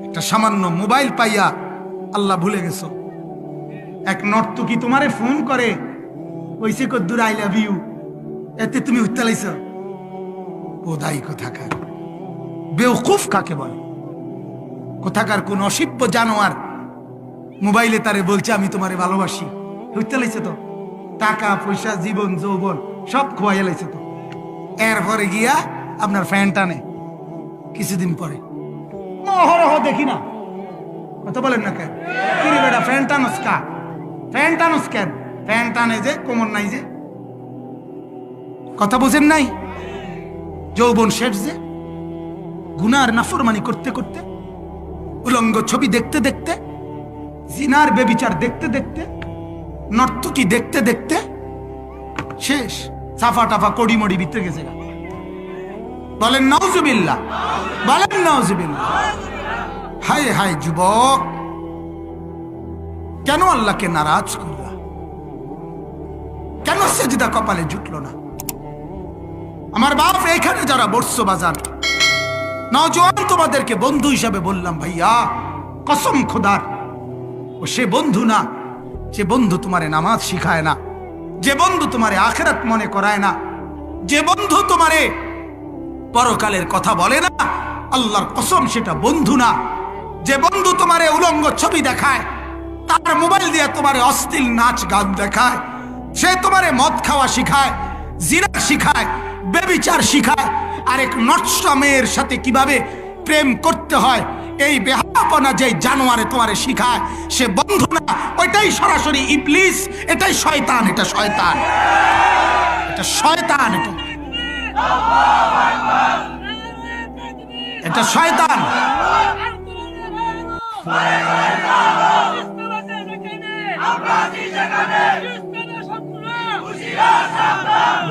একটা সামান্য মোবাইল পাইয়া আল্লাহ ভুলে গেছো। এক নর্তকী তোমারে ফোন করে, ওইসে কদ্দুর আই লাভ ইউ, এতে তুমি উত্তালাইছ। বোধাই কোথাকার বেওকুফ কাকে বলে? কোথাকার কোন অসভ্য জানোয়ার মোবাইলে তারে বলছে আমি তোমারে ভালোবাসি। উত্তালাইছে তো, টাকা পয়সা জীবন যৌবন সব খোয়াইয়া লাইছে তো। এরপরে গিয়া আপনার ফ্যান টানে কিছুদিন পরে। অহরহ দেখি না, কথা বলেন না কেন? কিরে বেটা ফ্যান টানস কা? ফ্যান টানস কেন? ফ্যান টানে যে কোমর নাই যে, কথা বুঝেন নাই? যৌবন শেষ যে, গুনার নাফরমানি করতে করতে, উলঙ্গ ছবি দেখতে দেখতে, জিনার বেবিচার দেখতে দেখতে, নর্তকী দেখতে দেখতে শেষ। সাফা টাফা কড়ি মড়ি ভিতরে গেছে। বলেন নাউজুবিল্লাহ, বলেন নাউজুবিল্লাহ। হায় হায় যুবক, কেন আল্লাহকে নারাজ করলা? কেন সেজদা কপালে জুটল না? আমার বাপ এখানে যারা বর্ষ বাজার নওজোয়ান, তোমাদেরকে বন্ধু হিসাবে বললাম, ভাইয়া কসম খোদার, ও সে বন্ধু না, যে বন্ধু তোমারে নামাজ শিখায় না, যে বন্ধু তোমারে আখিরাত মনে করায় না, যে বন্ধু তোমারে পরকালের কথা বলে না, আল্লাহর কসম সেটা বন্ধু না। যে বন্ধু তোমারে উলঙ্গ ছবি দেখায়, তার মোবাইল দিয়ে তোমারে অশ্লীল নাচ গান দেখায়, সে তোমারে মদ খাওয়া শিখায়, জিনা শিখায়, বেবিচার শিখায়, আরেক নষ্ট মেয়ের সাথে কিভাবে প্রেম করতে হয়, এই বেহায়াপনা যে জানোয়ারে তোমারে শিখায়, সে বন্ধু না, ওইটাই সরাসরি ইবলিস, এটাই শয়তান, এটা শয়তান, এটা শয়তান, এটা শয়তান।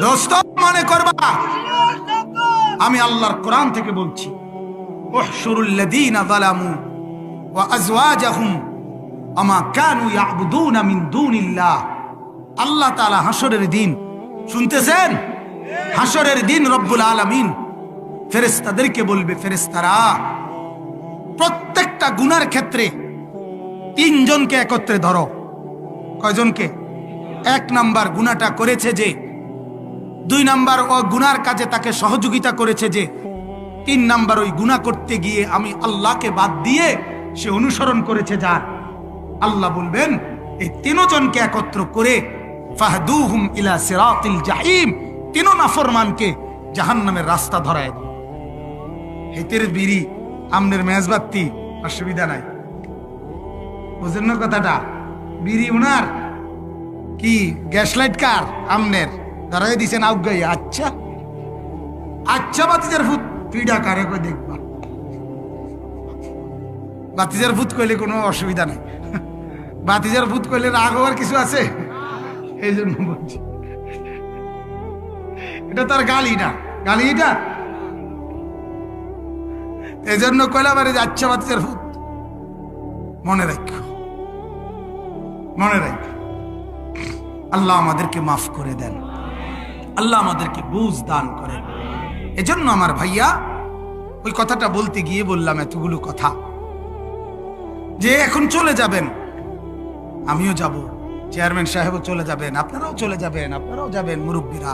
দোস্ত মনে করবা, আমি আল্লাহর কোরআন থেকে বলছি, উহশুরুল্লাযীনা যালামু ওয়া আজওয়াজাহুম আমা কানু ইয়াবুদুনা মিন দুনিল্লাহ। আল্লাহ তাআলা হাসরের দিন, শুনতেছেন? হাসরের দিন রব্বুল আলামিন ফেরেশতাদেরকে বলবে, ফেরেশতারা প্রত্যেকটা গুনার ক্ষেত্রে তিনজনকে একত্রে ধরো। কয়জনকে? এক নাম্বার গুনাহটা করেছে যে, দুই নাম্বার ও গুনার কাজে তাকে সহযোগিতা করেছে যে, তিন নাম্বার ওই গুনাহ করতে গিয়ে আমি আল্লাহকে বাদ দিয়ে সে অনুসরণ করেছে যার। আল্লাহ বলবেন এই তিনজনকে একত্র করে ফাহদুহুম ইলা সিরাতিল জাহিম, তিন নাফরমানকে জাহান্নামের রাস্তা ধরায়। হেতের বিড়ি আমনের মেজবাতি, অসুবিধা নাই, বুঝেন না কথাটা? বিড়ি উনার কি গ্যাস লাইট কার আমনের ধরাই দিছেন আউগাই। আচ্ছা আচ্ছা, বাতিজার ভূত পিডা কারে কই দেখবা, বাতিজার ভূত কইলে কোনো অসুবিধা নাই। বাতিজার ভূত কইলে রাগ হওয়ার কিছু আছে? এই জন্য বলছি, এটা তার গালি না, গালি এটা এই জন্য কইলা বারে যাচ্ছে বাতিজার ভূত। মনে রাখো, মনে রাখো, আল্লাহ আমাদেরকে মাফ করে দেন, আল্লাহ আমাদেরকে বুঝ দান করেন। এজন্য আমার ভাইয়া ওই কথাটা বলতে গিয়ে বললাম এতগুলো কথা, যে এখন চলে যাবেন, আমিও যাব, চেয়ারম্যান সাহেবও চলে যাবেন, আপনারাও চলে যাবেন, আপনারাও যাবেন, মুরব্বীরা।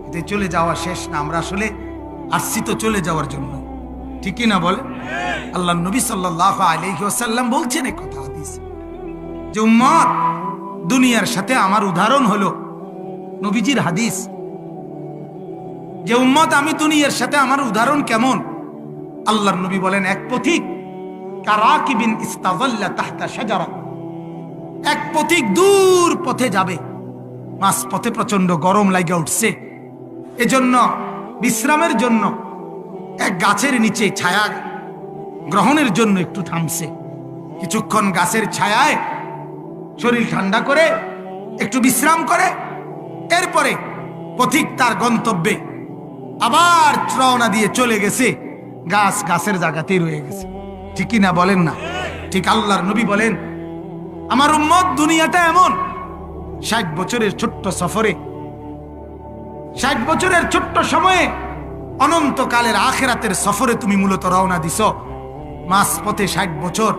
এতে চলে যাওয়া শেষ না, আমরা আসলে আসছি তো চলে যাওয়ার জন্য, ঠিকই না বলে? আল্লাহ নবী সাল্লাল্লাহু আলাইহি ওয়াসাল্লাম বলছেন এই কথা হাদিস, যে উম্মত দুনিয়ার সাথে আমার উদাহরণ হলো, নবীজির হাদিস, যে উম্মত আমি দুনিয়ার সাথে আমার উদাহরণ কেমন? আল্লাহর নবী বলেন এক পথিক কারাকিবিন ইস্তাযাল্লা তাহতা শাজারা, এক পথিক দূর পথে যাবে, মাঝ পথে প্রচন্ড গরম লাগা উঠছে, এজন্য বিশ্রামের জন্য এক গাছের নিচে ছায়া গ্রহণের জন্য একটু থামছে, কিছুক্ষণ গাছের ছায়ায় শরীর ঠান্ডা করে একটু বিশ্রাম করে, এরপরে পথিক তার গন্তব্যে আবার রওনা দিয়ে চলে গেছে, গাছ গাছের জায়গাতেই রয়ে গেছে, ঠিকই না বলেন না? ঠিক আল্লাহর নবী বলেন আমার উম্মত দুনিয়াটা এমন, 60 বছরের ছোট্ট সফরে, 60 বছরের ছোট্ট সময়ে অনন্তকালের আখেরাতের সফরে তুমি মূলত রওনা দিছ। মাস পথে 60 বছর,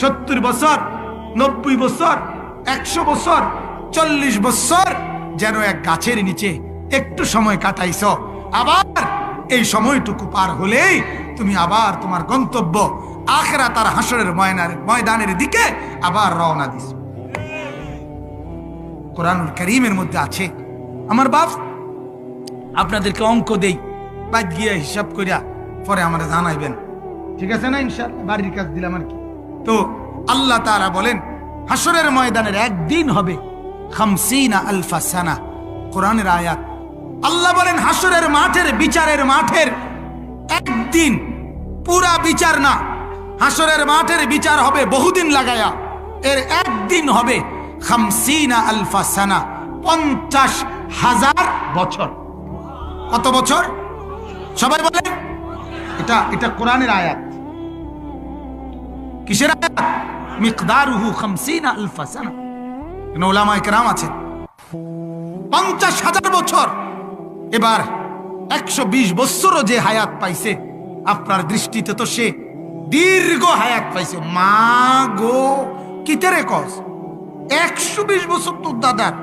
70 বছর, 90 বছর, 100 বছর, 40 বছর যেন এক গাছের নিচে একটু সময় কাটাইছ। আবার এই সময়টুকু পার হলেই তুমি আবার তোমার গন্তব্য আখিরাত আর হাসরের ময়দানের দিকে আবার রওনা দিছ। কোরআনুল কারীমের মধ্যে আছে। আমার বাপ আপনাদেরকে অঙ্ক দেই, বাদ গিয়ে হিসাব করিয়া পরে আমরা জানাইবেন, ঠিক আছে না? ইনশাআল্লাহ বাড়ির কাজ দিলাম আর কি। তো আল্লাহ তাআলা বলেন হাসরের ময়দানের একদিন হবে 50 আলফা সানা। কোরআনের আয়াত। আল্লাহ বলেন হাসরের মাঠের বিচারের মাঠের একদিন, পুরা বিচার না, হাসরের মাঠের বিচার হবে বহুদিন লাগায়া, এর একদিন হবে 50 আলফা সানা, 50,000 বছর। কত বছর? সবাই বলেন। এটা কোরআনের আয়াত। কিসের আয়াত? মিকদারুহু 50 আলফা সানা। উলামায়ে কেরাম আছেন 50,000 বছর। এবার 120 বছরও যে হায়াত পাইছে, আপনার দৃষ্টিতে তো সে দীর্ঘ হায়াত পাইছে। মা গো, কিতেরে কস 120 বছর তো দাদার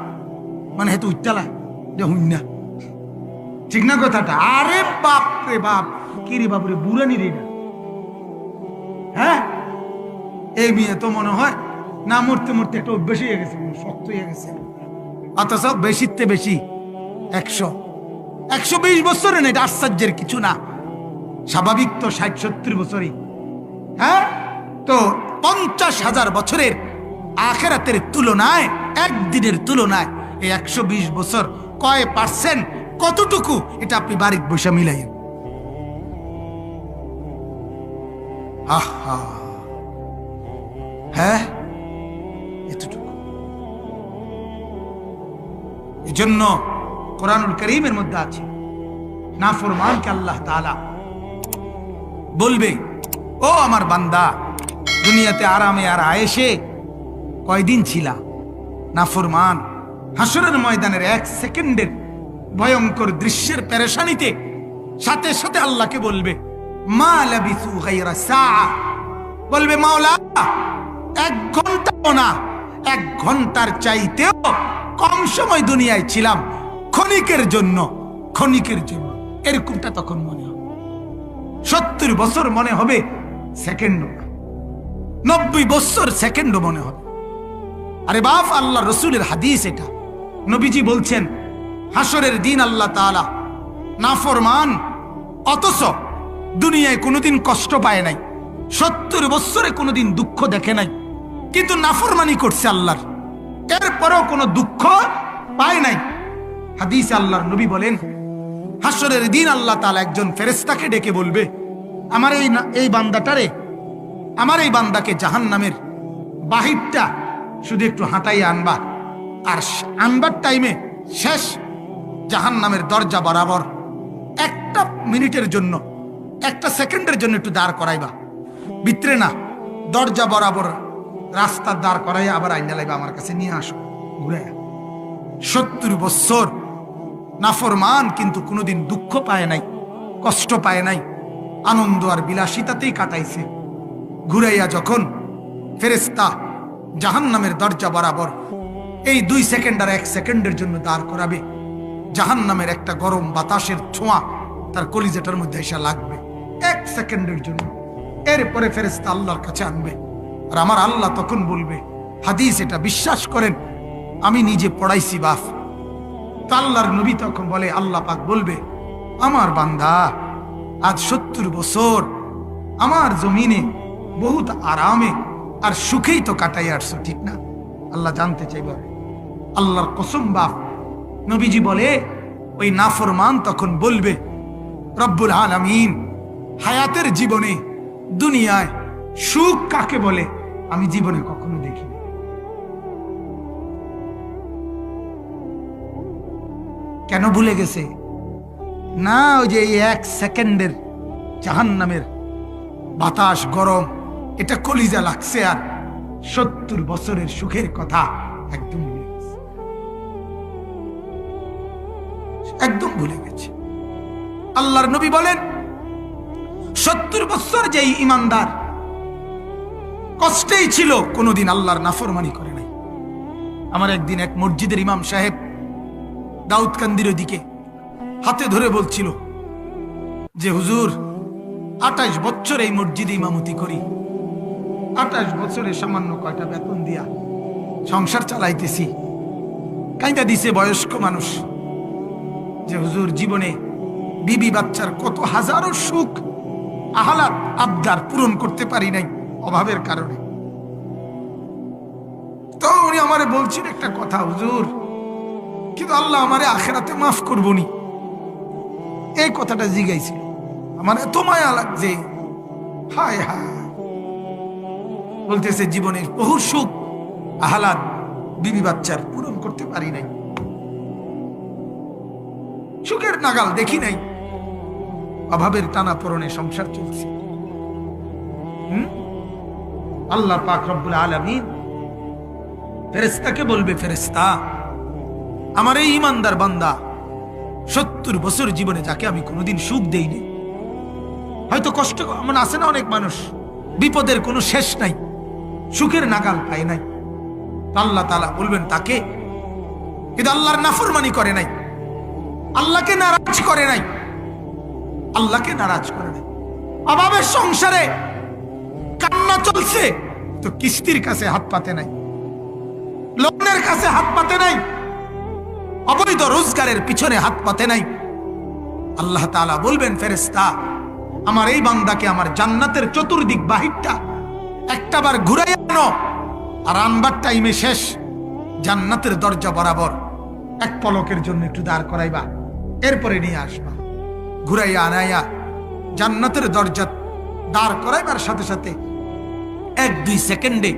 মানে হেতু উচ্চালা দেখুন না, ঠিক না কথাটা? আরে বাপ রে বাপ, কি রে বাপ রে, বুড়ানি রে না। হ্যাঁ, এই মেয়ে তো মনে হয় না মরতে মরতে একটা অভ্যাস হয়ে গেছে, শক্ত হয়ে গেছে। অথচ বেশিতে বেশি 120 বছরে না, এটা আশ্চর্যের কিছু না। স্বাভাবিক তো 60-70 বছরই। হ্যাঁ, তো 50,000 বছরের আখিরাতের তুলনায়, একদিনের তুলনায় এই 120 বছর কয় পার্সেন্ট, কতটুকু, এটা আপনি বাড়ির বসে মিলাইন। হ্যাঁ, এতটুকু। এই জন্য কোরআনুল কারীমের মধ্যে আছে, নাফরমানকে আল্লাহ তাআলা বলবে, ও আমার বান্দা, দুনিয়াতে আরামে আর আয়েশে কয়দিন ছিলা? নাফরমান হাসরের ময়দানের 1 সেকেন্ডের ভয়ঙ্কর দৃশ্যের পেরেশানিতে সাথে সাথে আল্লাহকে বলবে, মা লাবিসু গায়রা সাআ, বলবে মাওলা 1 ঘন্টাও না, 1 ঘন্টার চাইতেও কম সময় দুনিয়ায় ছিলাম, ক্ষণিকের জন্য, ক্ষণিকের জন্য। এরকমটা তখন মনে হবে। 70 বছর মনে হবে সেকেন্ড, 90 বছর সেকেন্ড মনে হবে। আরে বাপ, আল্লাহ রসুলের হাদিস এটা। নবীজি বলছেন হাসরের দিন আল্লাহ তাআলা নাফরমান অথচ দুনিয়ায় কোনোদিন কষ্ট পায় নাই, 70 বছরে কোনোদিন দুঃখ দেখে নাই, কিন্তু নাফরমানি করছে আল্লাহর, এরপরেও কোনো দুঃখ পায় নাই। হাদিসে আল্লাহর নবী বলেন হাসরের দিন আল্লাহ তাআলা একজন ফেরেশতাকে ডেকে বলবে, আমার এই বান্দাটারে, আমার এই বান্দাকে জাহান্নামের বাহিরটা শুধু একটু হাঁটাই আনবা, আর আনবার টাইমে শেষ জাহান্নামের দরজা বরাবর 1 মিনিটের জন্য, 1 সেকেন্ডের জন্য একটু দাঁড় করাইবা, ভিতরে না, দরজা বরাবর রাস্তার দাঁড় করাই আবার আইনা লাইবা, আমার কাছে নিয়ে আসো ঘুরে। 70 বছর নাফরমান কিন্তু কোনোদিন দুঃখ পায় নাই, কষ্ট পায় নাই, আনন্দ আর বিলাসিতাতেই কাটাইছে। ঘুরাইয়া যখন ফেরেশতা জাহান্নামের দরজা বরাবর এই 2 সেকেন্ড আর 1 সেকেন্ডের জন্য দাঁড় করাবে, জাহান্নামের একটা গরম বাতাসের ছোঁয়া তার কলিজাটার মধ্যে এসে লাগবে 1 সেকেন্ডের জন্য। এরপরে ফেরেশতা আল্লাহর কাছে আনবে, আর আমার আল্লাহ তখন বলবে, হাদিস এটা, বিশ্বাস করেন আমি নিজে পড়াইছি বাপ। তো আল্লাহর নবী তখন বলে, আল্লাহ পাক বলবে, আমার বান্দা আজ 70 বছর আমার জমিনে বহুত আরামে আর সুখেই তো কাটাই আসছো, ঠিক না? আল্লাহ জানতে চাইবে। আল্লাহর কসম বাপ, নবীজি বলে ওই নাফরমান তখন বলবে, রব্বুল আলামিন হায়াতের জীবনে দুনিয়ায় সুখ কাকে বলে আমি জীবনে কখনো দেখিনি। কেন ভুলে গেছে? না, ওই যে 1 সেকেন্ডের জাহান্নামের বাতাস গরম, এটা কলিজা লাগছে, আর 70 বছরের সুখের কথা একদম ভুলে গেছে, একদম ভুলে গেছে। আল্লাহর নবী বলেন 70 বছর যেই ইমানদার কষ্টেই ছিল, কোনোদিন আল্লাহর নাফরমানি করে নাই। আমার একদিন এক মসজিদের ইমাম সাহেব দাউদকান্দির দিকে হাতে ধরে বলছিল যে হুজুর 28 বছর এই মসজিদে ইমামতি করি, 28 বছরে সামান্য কয়টা বেতন দিয়া সংসার চালাইতেছি। কাইন্দা দিছে বয়স্ক মানুষ যে হুজুর জীবনে বিবি বাচ্চার কত হাজারো সুখ আহলাদ আবদার পূরণ করতে পারি নাই অভাবের কারণে। তো উনি আমারে বলছেন একটা কথা, হুজুর কিন্তু আল্লাহ আমারে আখেরাতে মাফ করবনি। এই কথাটা জিগাইছিল, আমার এত মায়া লাগছে। হায় হায়, বলতেছে জীবনের বহু সুখ আহলাদ বিবি বাচ্চার পূরণ করতে পারি নাই, সুখের নাগাল দেখি নাই, অভাবের টানা পড়নে সংসার চলছে। আল্লাহ পাক রব্বুল আলামিন ফেরেশতাকে বলবে, ফেরেশতা আমার এই ইমানদার বান্দা 70 বছর জীবনে যাকে আমি কোনোদিন সুখ দেইনি, হয়তো কষ্ট এমন আছে না অনেক মানুষ বিপদের কোনো শেষ নাই, সুখের নাগাল পায় নাই। আল্লাহ তাআলা বলবেন তাকে, কিন্তু আল্লাহর নাফরমানি করে নাই, আল্লাহকে নারাজ করে নাই, আল্লাহকে নারাজ করে নাই। অভাবের সংসারে কান্না চলছে তো কিস্তির কাছে হাত পাতে নাই, লোনের কাছে হাত পাতে নাই, অবৈধ রোজগারের পিছনে হাত পাতে নাই। আল্লাহ তাআলা বলবেন, ফেরেশতা আমার এই বান্দাকে আমার জান্নাতের চতুর্দিক বাহিরটা একটাবার ঘুরাই আনো, আর আনবার টাইমে শেষ, জান্নাতের দরজা বরাবর এক পলকের জন্য একটু দাঁড় করাইবা, এরপরে নিয়ে আসবা। ঘুরাইয়া আনাইয়া জান্নাতের দরজা দাঁড় করাইবার সাথে সাথে 1-2 সেকেন্ডে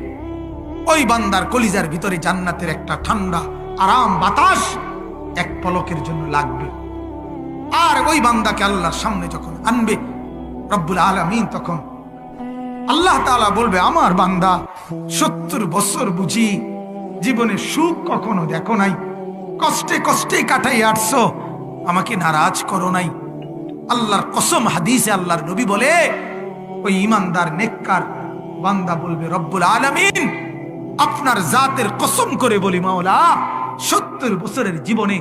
ওই বান্দার কলিজার ভিতরে জান্নাতের একটা ঠান্ডা আরাম বাতাস এক পলকের জন্য লাগবে। আর ওই বান্দাকে আল্লাহর সামনে যখন আনবে রব্বুল আলামিন, তখন আল্লাহ তাআলা বলবে, আমার বান্দা 70 বছর বুঝি জীবনে সুখ কখনো দেখো নাই, কষ্টে কষ্টে কাটাই আসছো, আমাকে নারাজ করো নাই। আল্লাহর কসম, হাদিসে আল্লাহর নবী বলে, ওই ইমানদার নেককার বান্দা বলবে, রব্বুল আলামিন আপনার জাতের কসম করে বলি মাওলা, 70 বছরের জীবনে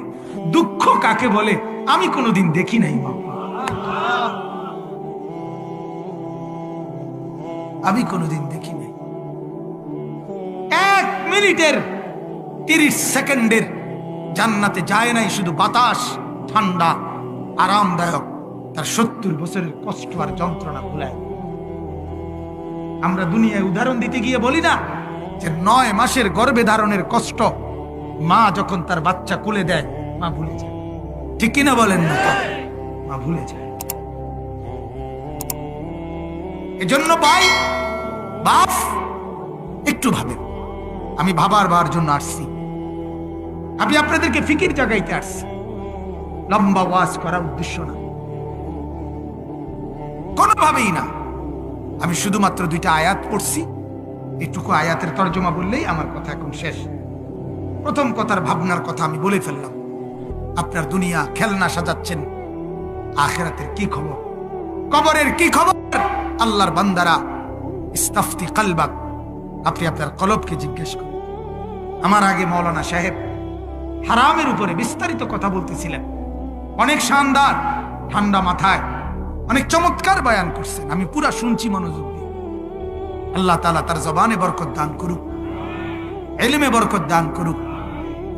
দুঃখ কাকে বলে আমি কোনোদিন দেখি নাই বাবা, আমি কোনোদিন দেখি নাই। 1 মিনিটের 30 সেকেন্ডের জান্নাতে যায় নাই শুধু বাতাস, ঠান্ডা আরামদায়ক, তার 70 বছরের কষ্ট আর যন্ত্রণা ভুলায়। আমরা দুনিয়ায় উদাহরণ দিতে গিয়ে বলি না যে 9 মাসের গর্ভে ধারণের কষ্ট মা যখন তার বাচ্চা কোলে দেয় মা ভুলে যায়, ঠিক কিনা বলেন না? মা ভুলে যায়। এজন্য ভাই বাপ একটু ভাবেন, আমি ভাবার জন্য আসছি, আমি আপনাদেরকে ফিকির জাগাইতে আসছি, লম্বা ওয়াজ করার উদ্দেশ্য না, কোনোভাবেই না। আমি শুধুমাত্র 2টা আয়াত পড়ছি, এটুকু আয়াতের তর্জমা বললেই আমার কথা এখন শেষ। প্রথম কথার ভাবনার কথা আমি বলে ফেললাম। আপনার দুনিয়া খেলনা সাজাচ্ছেন, আখিরাতের কি খবর, কবরের কি খবর? আল্লাহর বান্দারা, ইস্তাফতি কলবাক, আপনি আপনার কলবকে জিজ্ঞেস করেন। আমার আগে মাওলানা সাহেব হারামের উপরে বিস্তারিত কথা বলতেছিলেন, অনেক শানদার ঠান্ডা মাথায় অনেক চমৎকার বয়ান করছেন, আমি পুরা শুনছি মনোযোগ দিয়ে। আল্লাহ তাআলা তার জবানে বরকত দান করুক, ইলমে বরকত দান করুক।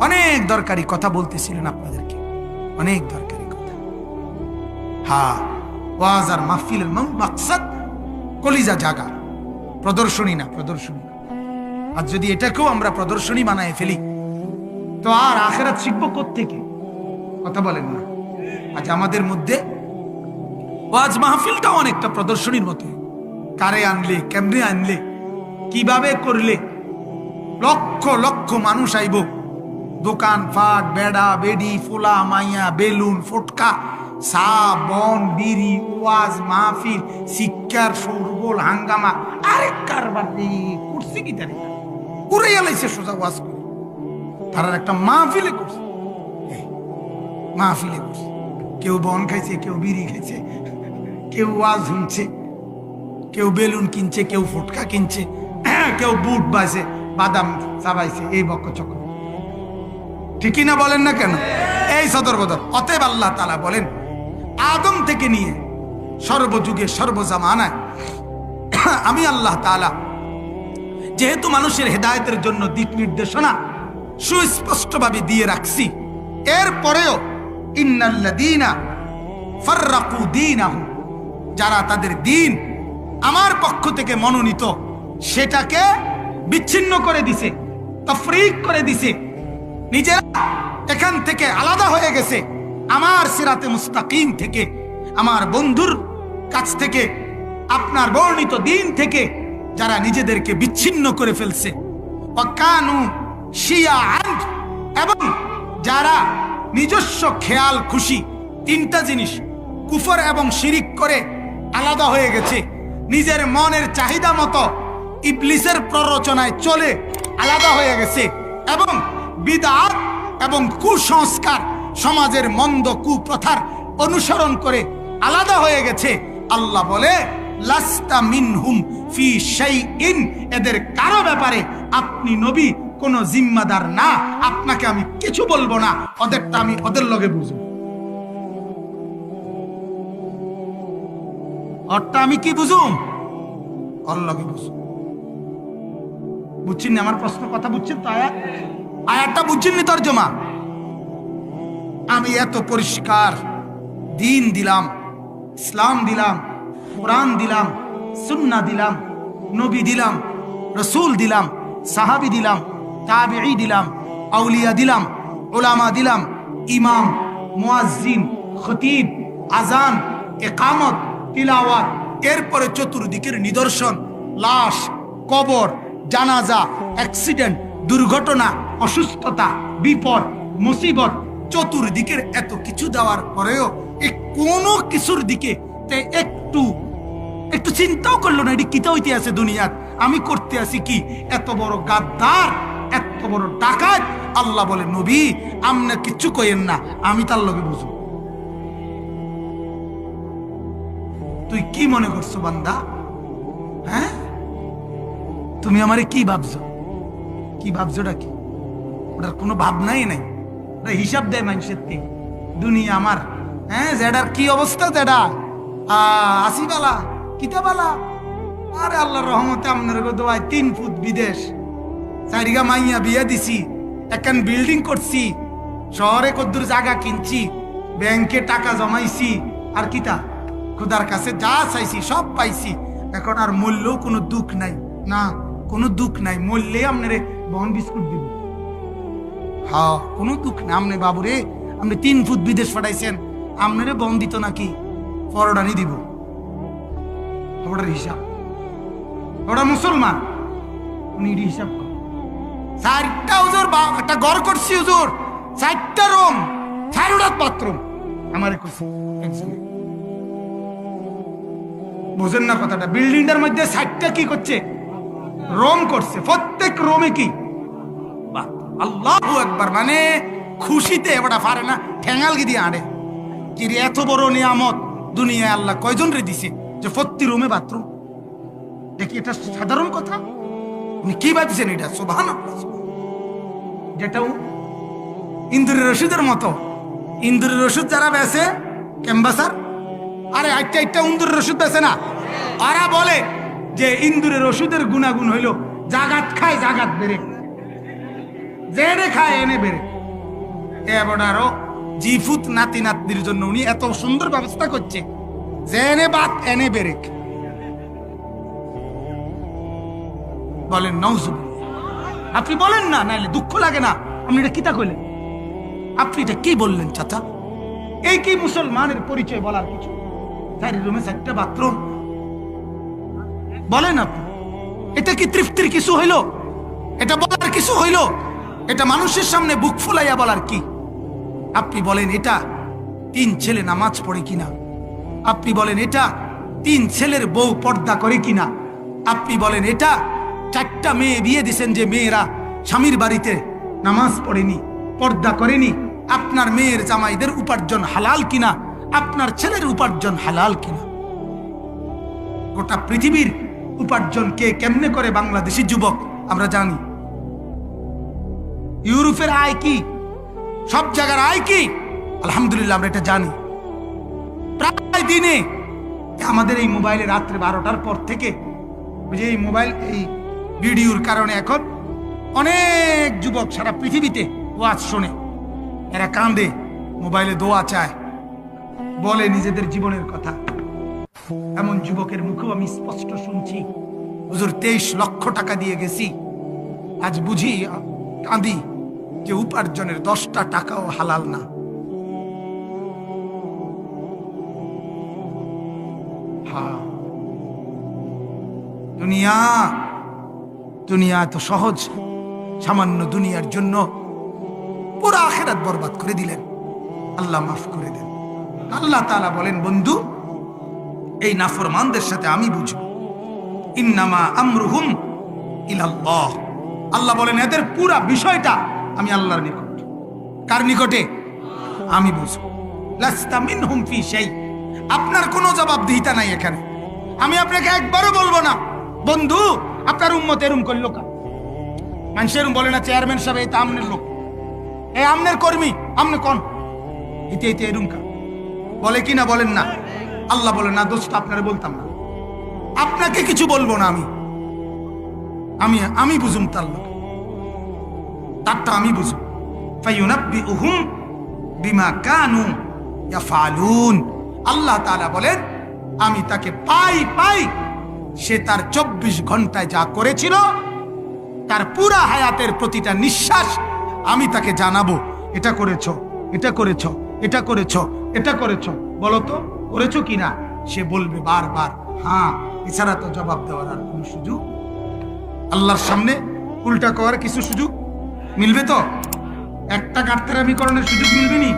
অনেক দরকারি কথা বলতেছিলেন আপনাদেরকে, অনেক দরকারি কথা। হ্যাঁ, ওয়াজ আর মাহফিলের মাকসাদ কলিজা জাগা, প্রদর্শনী না, প্রদর্শনী। আর যদি এটাকেও আমরা প্রদর্শনী বানায় ফেলি তো আর আখিরাত শিখবো কোত্থেকে? কথা বলেন না? আজ আমাদের মধ্যে ওয়াজ মাহফিলটাও অনেকটা প্রদর্শনীর মতো। কারে আনলে, কেমনে আনলে, কিভাবে করলে লক্ষ লক্ষ মানুষ আইব, দোকান ফাট, বেড়া বেডি, ফোলা মাইয়া, বেলুন ফটকা, চা বন বিড়ি, ওয়াজ মাহফিল, শিক্ষার শোরগোল হাঙ্গামা, আরেক কারবার করছে কি তারি উড়াইয়া লাইছে সোজা ওয়াজ করে। তারা একটা মাহফিলে করছে, মাহফিলে করছে, কেউ বন খাইছে, কেউ বিড়ি খাইছে, কেউ ওয়াজ শুনছে, কেউ বেলুন কিনছে, কেউ ফুটকা কিনছে, কেউ বুট বাইছে, বাদাম চাবাইছে, এই বক্কচক্র। ঠিকই না বলেন না কেন? এই সতর্কতা। অতএব আল্লাহ তাআলা বলেন, আদম থেকে নিয়ে সর্বযুগে সর্বজামানায় আমি আল্লাহ তাআলা যেহেতু মানুষের হেদায়েতের জন্য দিক নির্দেশনা সুস্পষ্টভাবে দিয়ে রাখছি, এরপরেও ইন্নাল্লাযীনা ফাররাকু দীনাহুম, যারা তাদের দিন আমার পক্ষ থেকে মনোনীত সেটাকে বিচ্ছিন্ন করে দিছে, তাফরীক করে দিছে, নিজেরা এখান থেকে আলাদা হয়ে গেছে, আমার সিরাতে মুস্তাকিম থেকে, আমার বন্ধুর কাছ থেকে, আপনার বর্ণিত দিন থেকে যারা নিজেদেরকে বিচ্ছিন্ন করে ফেলছে, ওয়াকানু শিয়াআন, এবং যারা নিজস্ব খেয়াল খুশি তিনটা জিনিস কুফর এবং শিরিক করে আলাদা হয়ে গেছে, নিজের মনের চাহিদা মতো ইবলিসের প্ররোচনায় চলে আলাদা হয়ে গেছে, এবং বিদআত এবং কুসংস্কার সমাজের মন্দ কুপ্রথার অনুসরণ করে আলাদা হয়ে গেছে। আল্লাহ বলে, লাস্তা মিনহুম ফি শাইইন, এদের কারো ব্যাপারে আপনি নবী কোনো জিম্মাদার না, আপনাকে আমি কিছু বলবো না, ওদেরটা আমি ওদের লগে বুঝব। ওরটা আমি কি বুঝুম? ওর লগে বুঝুম। বুঝছেন না আমার প্রশ্ন? কথা বুঝছেন তো? আয়াতটা বুঝছেন নি? তরজমা আমি এত পরিষ্কার দিন দিলাম, ইসলাম দিলাম, কোরআন দিলাম, সুন্নাহ দিলাম, নবী দিলাম, রসুল দিলাম, সাহাবী দিলাম, তাবিঈ দিলাম, আউলিয়া দিলাম, উলামা দিলাম, ইমাম, মুয়াজ্জিন, খতিব, আজান, ইকামত, তিলাওয়াত, এরপরে চতুর্দিকের নিদর্শন, লাশ, কবর, জানাজা, অ্যাক্সিডেন্ট, দুর্ঘটনা, অসুস্থতা, বিপদ, মুসিবত, চতুর্দিকের এত কিছু দেওয়ার পরেও কোনো কিছুর দিকে একটু চিন্তাও করলো না, এটি কিতা হইতে আছে দুনিয়াত, আমি করতে আছি কি? এত বড় গাদ্দার, এত বড় ডাকাত। আল্লাহ বলে, নবী আমনে কিচ্ছু কইেন না, আমি তার লগে বুঝব। তুই কি মনে করছো বান্দা? হ্যাঁ, তুমি আমারে কি ভাবছো? কি ভাবছোটা কি? ওটার কোনো ভাবনাই নাই, ওটা হিসাব দেয় মানুষের থেকে। দুনিয়া আমার, হ্যাঁ, জেডার কি অবস্থা, জেডা আসিবালা কিতাবালা, আরে আল্লাহর রহমতে আপনার দোয়াই 3 ফুট বিদেশ, 4 মাইয়া বিয়া দিছি, এখন বিল্ডিং করছি, শহরে কদ্দুর জায়গা কিনছি, ব্যাংকে টাকা জমাইছি, আর কিতা খোদার কাছে যা চাইছি সব পাইছি। এখন আর মূল্যও কোনো দুঃখ নাই, না কোনো দুঃখ নাই, মূল্যে আপনারে বন বিস্কুট দিব। হ্যাঁ, কোনো দুঃখ না। আপনি বাবুরে, আপনি 3 ফুট বিদেশ পাঠাইছেন, আপনারে বন দিত নাকি? পরোটানি দিব। ওটার হিসাব, ওটা মুসলমান, উনি হিসাব কর। 4টা হুজুর একটা ঘর করছি, হুজুর 4টা রুম, 4টা বাথরুম আমারে করছে একজনে। বুঝেন না কথাটা? বিল্ডিংটার মধ্যে 4টা কি করছে? রুম করছে, প্রত্যেক রুমে কি? আল্লাহু আকবার। মানে খুশিতে এবারটা পারে না, ঠেঙ্গাল গিয়ে আড়ে কি রে, এত বড় নিয়ামত দুনিয়ায় আল্লাহ কয়জন রে দিছে যে প্রতি রুমে বাথরুম? দেখি এটা সাধারণ কথা? উনি কি ভাবছেন এটা? সুবহানাল্লাহ। যেটা ইন্দুরের রশিদের মতো, ইন্দুরের রশিদ যারা বেছে ক্যাম্বাসার, আরে একটা ইন্দুরের রশিদ বেছে না, ওরা বলে যে ইন্দুরের রশিদের গুণাগুণ হইল জাগাত খায় জাগাত বেড়ে, জেনে খায় এনে বেড়ে। এবার আরো জিফুত নাতি নাতনির জন্য উনি এত সুন্দর ব্যবস্থা করছে, জেনে বাত এনে বেড়ে। বলেন নাউজুবিল্লাহ। আপনি বলেন না, নাইলে দুঃখ লাগে না? আপনি এটা কিতা কইলেন? আপনি এটা কি বললেন চাচা? এই কি মুসলমানের পরিচয় বলার কিছু? 4 রুমে 4টা বাথরুম বলেন আপনি, এটা কি তৃপ্তির কিছু হইল? এটা বলার কিছু হইল? এটা মানুষের সামনে বুক ফুলাইয়া বলার কি? আপনি বলেন এটা 3 ছেলে নামাজ পড়ে কিনা? আপনি বলেন এটা 3 ছেলের বউ পর্দা করে কিনা? আপনি বলেন এটা 4টা মেয়ে বিয়ে দিয়েছেন যে মেয়েরা স্বামীর বাড়িতে নামাজ পড়েনি, পর্দা করেনি, আপনার মেয়ের জামাইদের উপার্জন হালাল কিনা? আপনার ছেলের উপার্জন হালাল কিনা। গোটা পৃথিবীর উপার্জন কে কেমনে করে বাংলাদেশি যুবক আমরা জানি। ইউরোপের আয় কি, সব জায়গার আয় কি, আলহামদুলিল্লাহ আমরা এটা জানি। প্রায় দিনে আমাদের এই মোবাইলে রাত্রে 12টার পর থেকে যে এই মোবাইল এই ভিডিওর কারণে এখন অনেক যুবক সারা পৃথিবীতে ওয়াজ শোনে, এরা কান্দে, মোবাইলে দোয়া চায়, বলে নিজেদের জীবনের কথা। এমন যুবকের মুখেও আমি স্পষ্ট শুনছি, হুজুর 23 লক্ষ টাকা দিয়ে গেছি, আজ বুঝি কাঁদি যে উপার্জনের 10টা টাকাও হালাল না। দুনিয়া দুনিয়া তো সহজ, সামান্য দুনিয়ার জন্য পুরো আখিরাত বরবাদ করে দিলেন। আল্লাহ মাফ করে দেন। আল্লাহ তাআলা বলেন, বন্ধু এই নাফরমানদের সাথে আমি বুঝবো, ইন্নামা আমরুহুম ইলাল্লাহ। আল্লাহ বলেন এদের পুরা বিষয়টা আমি আল্লাহর নিকট। কার নিকটে? আমি বুঝবো। লাস্তা মিনহুম ফি শাই, আপনার কোনো জবাবদিহিতা নাই এখানে। আমি আপনাকে একবারও বলবো না বন্ধু আপনার উম্মত এরম করলো কা। মানুষ এরম বলে না, চেয়ারম্যান সাহেব এই তো আমনের লোক, এই আমনের কর্মী, আমনে কোন এতে এতে এরম কা বলে কি না? বলেন না? আল্লাহ বলেন না, দোষটা আপনারা বলতাম না, আপনাকে কিছু বলবো না, আমি আমি বুঝুম তার লোক, তারটা আমি বুঝুম। ফায়ুনাব্বিউহুম বিমা কানু ইয়াফআলুন। আল্লাহ তাআলা বলেন আমি তাকে পাই সে তার 24 ঘন্টায় যা করেছিল, তার পুরা হায়াতের প্রতিটা নিঃশ্বাস আমি তাকে জানাবো, এটা করেছো, এটা করেছো, এটা করেছো, এটা করেছো, বলো তো করেছো কিনা। সে বলবে বারবার হ্যাঁ, এছাড়া তো জবাব দেওয়ার আর কোনো সুযোগ আল্লাহর সামনে উল্টা করার কিছু সুযোগ মিলবে? তো একটা গাত্তারামি করণের সুযোগ মিলবে নি?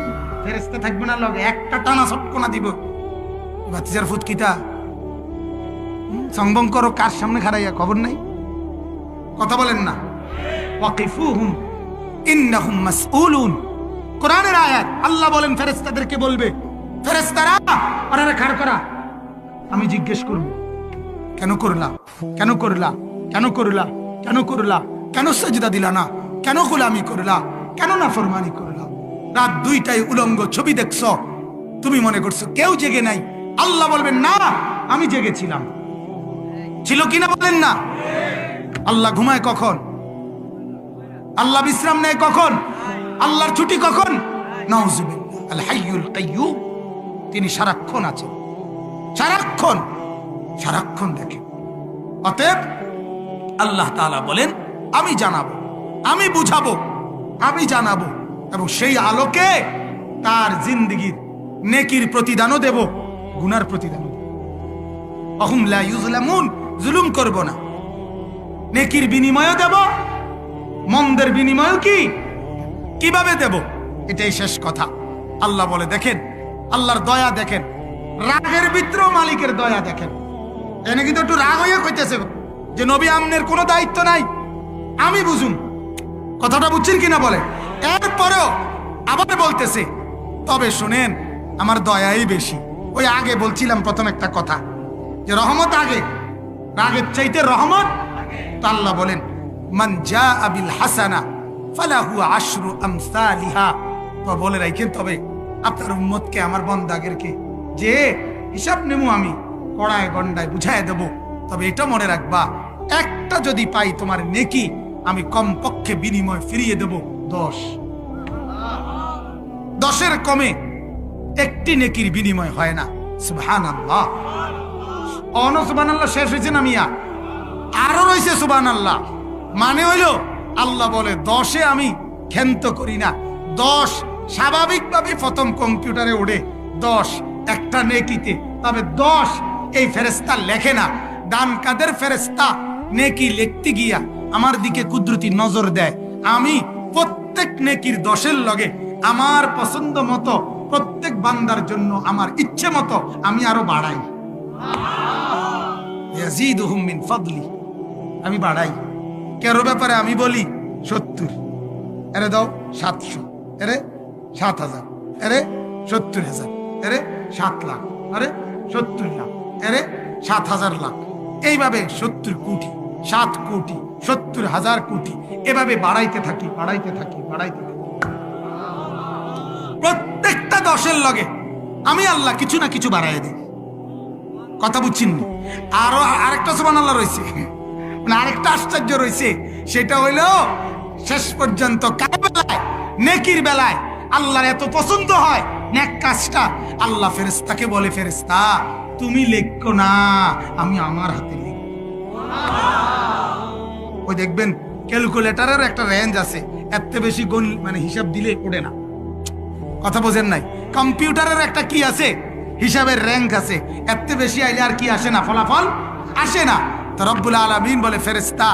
ফেরেশতা থাকবে না লগে, একটা টানা ছটকনা দিব। বাতিজার ফুটকিটা সংবং করো কার সামনে খাড়াইয়া, খবর নাই, কথা বলেন না। ওয়াকিফুহুম ইন্নাহুম মাসউলুন, কোরআনের আয়াত। আল্লাহ বলেন ফেরেশতাদেরকে বলবে, ফেরেশতারা ওনারা খাড় করা, আমি জিজ্ঞেস করব কেন করলা, কেন করলা, কেন করলা, কেন করলা, কেন সাজদা দিলা না, কেন গোলামি করলা, কেন নাফরমানি করলা। রাত 2টায় উলঙ্গ ছবি দেখছো, তুমি মনে করছো কেউ জেগে নাই। আল্লাহ বলবেন না, আমি জেগেছিলাম। ছিল কিনা বলেন না? আল্লাহ ঘুমায় কখন? আল্লাহ বিশ্রাম নেয় কখন? আল্লাহর ছুটি কখন? নাউজুবিল্লাহ, আল হাইয়ুল কাইয়্যুম, তিনি সারাক্ষণ আছেন, সারাক্ষণ সারাক্ষণ দেখেন। অতএব আল্লাহ তাআলা বলেন আমি জানাবো, আমি বুঝাবো, আমি জানাবো, এবং সেই আলোকে তার জিন্দেগীর নেকির প্রতিদানও দেব, গুনার প্রতিদানও দেব। অহুম লা ইউজলামুন, জুলুম করব না, নেকির বিনিময়ও দেব, মন্দের বিনিময়ও কিভাবে দেব, এটাই শেষ কথা। আল্লাহ বলে দেখেন, আল্লাহর দয়া দেখেন, রাগের ভিতরেও মালিকের দয়া দেখেন। এনে কিন্তু একটু রাগ হইয়া কইতেছে যে নবী আমনের কোনো দায়িত্ব নাই, আমি বুঝুম। কথাটা বুঝছেন কিনা বলে? এরপরেও আবার বলতেছে তবে শুনেন আমার দয়াই বেশি। ওই আগে বলছিলাম প্রথম একটা কথা যে রহমত আগে, রাগের চাইতে রহমত। তো আল্লাহ বলেন মান জাআ বিল হাসানা ফালাহু আশরু আমসালিহা। তো বলে রাখেন তবে আপনার উম্মতকে, আমার বান্দাদেরকে যে হিসাব নেমু আমি, কড়ায় গন্ডায় বুঝায় দেব, তবে এটা মনে রাখবা একটা যদি পাই তোমার নেকি, আমি কমপক্ষে বিনিময় ফিরিয়ে দেব 10। 10-এর কমে একটি নেকির বিনিময় হয় না। সুবহানাল্লাহ। অন সুবহানাল্লাহ শেষ হয়েছে না মিয়া? আরো রয়েছে সুবহানাল্লাহ। মানে হইল আল্লাহ বলে 10-এ আমি ক্ষান্ত করি না। 10 স্বাভাবিকভাবে প্রথম কম্পিউটারে ওঠে 10 একটা নেকিতে, তবে 10 এই ফেরেশতা লেখে না। ডান কাদের ফেরেশতা নেকি লিখতে গিয়া আমার দিকে কুদরতি নজর দেয়। আমি প্রত্যেক নেকির 10-এর লগে আমার পছন্দ মতো প্রত্যেক বান্দার জন্য আমার ইচ্ছে মতো আমি আরো বাড়াই। ইয়াজিদুহুম মিন ফাদলি, আমি বাড়াই। কারো ব্যাপারে আমি বলি 70, এরে দাও 700, এরে 7000, এরে 70,000, এরে 7 লাখ, আরে 70 লাখ, আরে 7,000 লাখ, এইভাবে 70 কোটি, 7 কোটি, 70,000 কোটি, এভাবে বাড়াইতে থাকি, বাড়াইতে থাকি, বাড়াইতে থাকি। প্রত্যেকটা 10-এর লগে আমি আল্লাহ কিছু না কিছু বাড়াই দিই। কথা বুঝছেন? আরো আরেকটা সুবহানাল্লাহ রয়েছে, মানে আরেকটা আশ্চর্য রয়েছে। সেটা হইলো শেষ পর্যন্ত কার বেলায়, নেকির বেলায় আল্লাহর এত পছন্দ হয় নেক কাজটা, আল্লাহ ফেরেশতাকে বলে, ফেরেশতা তুমি লেখো না, আমি আমার হাতে লিখব। ওই দেখবেন ক্যালকুলেটরের একটা রেঞ্জ আছে, এত বেশি মানে হিসাব দিলে ওঠে না। কথা বোঝেন নাই? কম্পিউটারের একটা কি আছে, হিসাবের র্যাঙ্ক আছে, এত বেশি আইলে আর কি আসে না, ফলাফল আসে না। তো রব্বুল আলামিন বলে, ফেরেশতা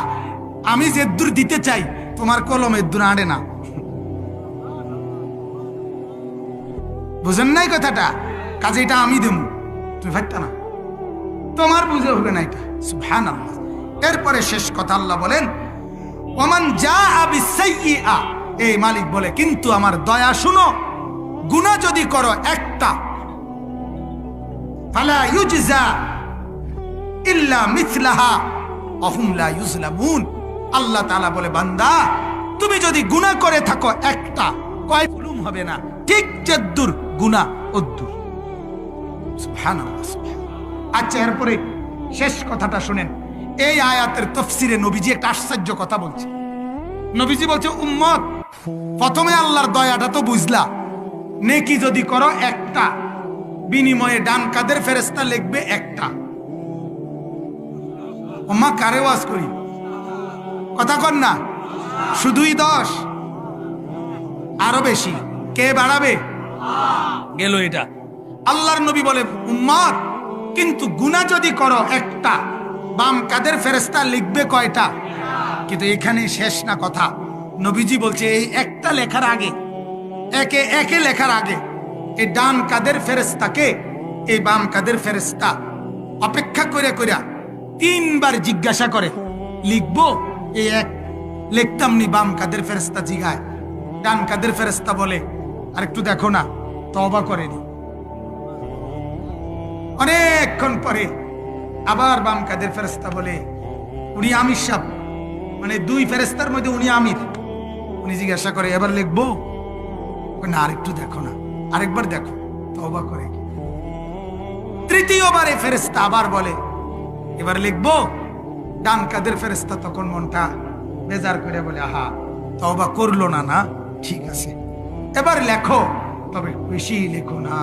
আমি যে দূর দিতে চাই তোমার কলম এদুর আড়ে না। বুঝেন নাই কথাটা? কাজে এটা আমি দেবো, তুমি ভাবতা না, তোমার বুঝে হবে না এটা। সুবহানাল্লাহ। এরপরে শেষ কথা আল্লাহ বলেন, ওমান জাআ বিসাইয়্যিআ, এই মালিক বলে কিন্তু আমার দয়া শুনো, গুনাহ যদি করো একটা, ফালা ইউজজা ইল্লা মিথলাহা ওয়া হুম লা ইউজলামুন। আল্লাহ তাআলা বলে, বান্দা তুমি যদি গুনাহ করে থাকো একটা, কয় জুলুম হবে না, ঠিক যদ্দুর গুনাহ অদ্দুর। সুবহানাল্লাহ, সুবহানাল্লাহ। আচ্ছা, এরপরে শেষ কথাটা শুনেন। এই আয়াতের তাফসিরে নবীজি একটা আশ্চর্য কথা বলছে। নবীজি বলছে, উম্মত প্রথমে আল্লাহর দয়াটা তো বুঝলা, নেকি যদি করো একটা, বিনিময়ে ডান কাদের ফেরেশতা লিখবে একটা। ওমা কারে ওয়াজ করি, কথা কর না, শুধুই 10, আরো বেশি কে বাড়াবে? গেল এটা। আল্লাহর নবী বলে, উম্মত কিন্তু গুনাহ যদি করো একটা, বাম কাদের ফেরেশতা লিখবে কয়টা? কিন্তু এখানে শেষ না কথা। নবীজি বলছে, এই একটা লেখার আগে, একে একে লেখার আগে, এই ডান কাদের ফেরেশতাকে এই বাম কাদের ফেরেশতা অপেক্ষা করে করে 3 বার জিজ্ঞাসা করে, লিখবো? এই এক লিখতাম নি, বাম কাদের ফেরেশতা জিগায়, ডান কাদের ফেরেশতা বলে আর একটু দেখো না, তওবা করেনি। অনেকক্ষণ পরে আবার বাম কাদের ফেরেশতা বলে, উনি আমির সাহেব, মানে 2 ফেরেশতার মধ্যে উনি আমির। উনি জিজ্ঞাসা করে, এবার লিখবো? না, আরেকটু দেখো না, আরেকবার দেখো, তওবা করে। তৃতীয়বারে ফেরেশতা আবার বলে, এবার লিখবো? ডান কাদের ফেরেশতা তখন মনটা বেজার করে বলে, আহা, তওবা করলো না, না ঠিক আছে, এবার লেখো, তবে বেশি লেখো না,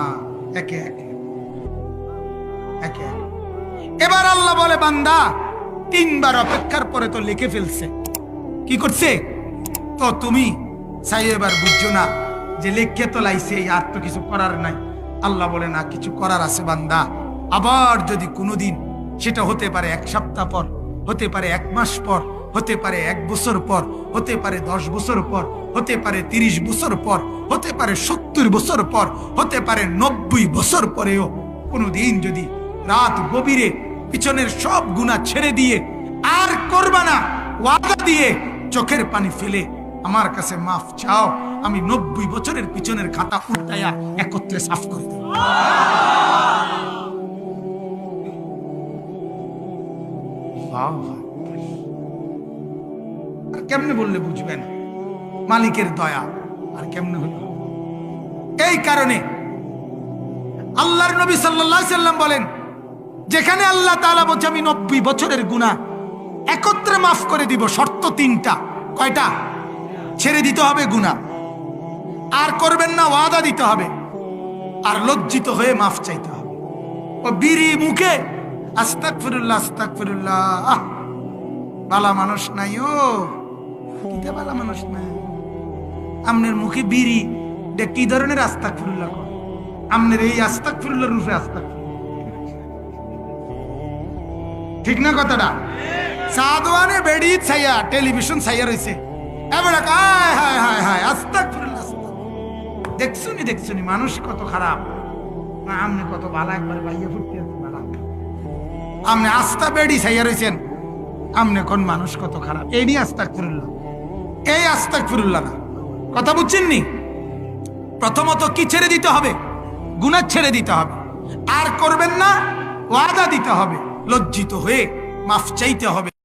একে একে একে। এবার আল্লাহ বলে, বান্দা 3 বার অপেক্ষার পরে তো লিখে ফেলছে, কি করছে? তো তুমি চাই এবার বুঝছো না যে লেখে তো লাইছে, আর তো কিছু করার নাই। আল্লাহ বলে, না, কিছু করার আছে বান্দা। আবার যদি কোনোদিন, সেটা হতে পারে 1 সপ্তাহ পর, হতে পারে 1 মাস পর, হতে পারে 1 বছর পর, হতে পারে 10 বছর পর, হতে পারে 30 বছর পর, হতে পারে 70 বছর পর, হতে পারে 90 বছর পরেও কোনোদিন যদি রাত গভীরে পিছনের সব গুনাহ ছেড়ে দিয়ে আর করবা না ওয়াদা দিয়ে চোখের পানি ফেলে আমার কাছে মাফ চাও, আমি 90 বছরের পিছনের খাতা উল্টায়া একত্রে সাফ করে দেব। আর কেমনে বললে বুঝবেন মালিকের দয়া, আর কেমনে হলো? এই কারণে আল্লাহর নবী সাল্লাল্লাহু আলাইহি সাল্লাম বলেন, যেখানে আল্লাহ তাআলা বলছে আমি 90 বছরের গুনাহ একত্রে মাফ করে দিব, শর্ত 3টা। কয়টা? ছেড়ে দিতে হবে গুনাহ, আর করবেন না ওয়াদা দিতে হবে, আর লজ্জিত হয়ে মাফ চাইতে হবে। ও বিড়ি মুখে আস্তাগফিরুল্লাহ আস্তাগফিরুল্লাহ, বালা মানুষ নাই, ও কিটা বালা মানুষ নাই। আমনের মুখে বিড়ি, কি ধরনের আস্তাগফিরুল্লাহ? আমনের এই আস্তাগফিরুল্লাহর রূপে আস্তাগফিরুল্লাহ, ঠিক না কথাটা? সাদওয়ানে বেড়ি ছাইয়া টেলিভিশন ছাইয়া রইছে, এবারে হায় হায় হায় হায় আস্তাগফিরুল্লাহ। দেখছুনি মানুষ কত খারাপ, আমনে কত ভালো, একবার ভাইয়া ফুটতে ভালো। আমনে আস্তা বেড়ি ছাইয়া রইছেন, আমনে কোন মানুষ কত খারাপ। এই নিয়ে আস্তাগফিরুল্লাহ, এই আস্তাগফিরুল্লাহ না। কথা বুঝছেন নি? প্রথমত কি ছেড়ে দিতে হবে? গুনাহ ছেড়ে দিতে হবে। আর করবেন না, ওয়াদা দিতে হবে, লজ্জিত হয়ে মাফ চাইতে হবে।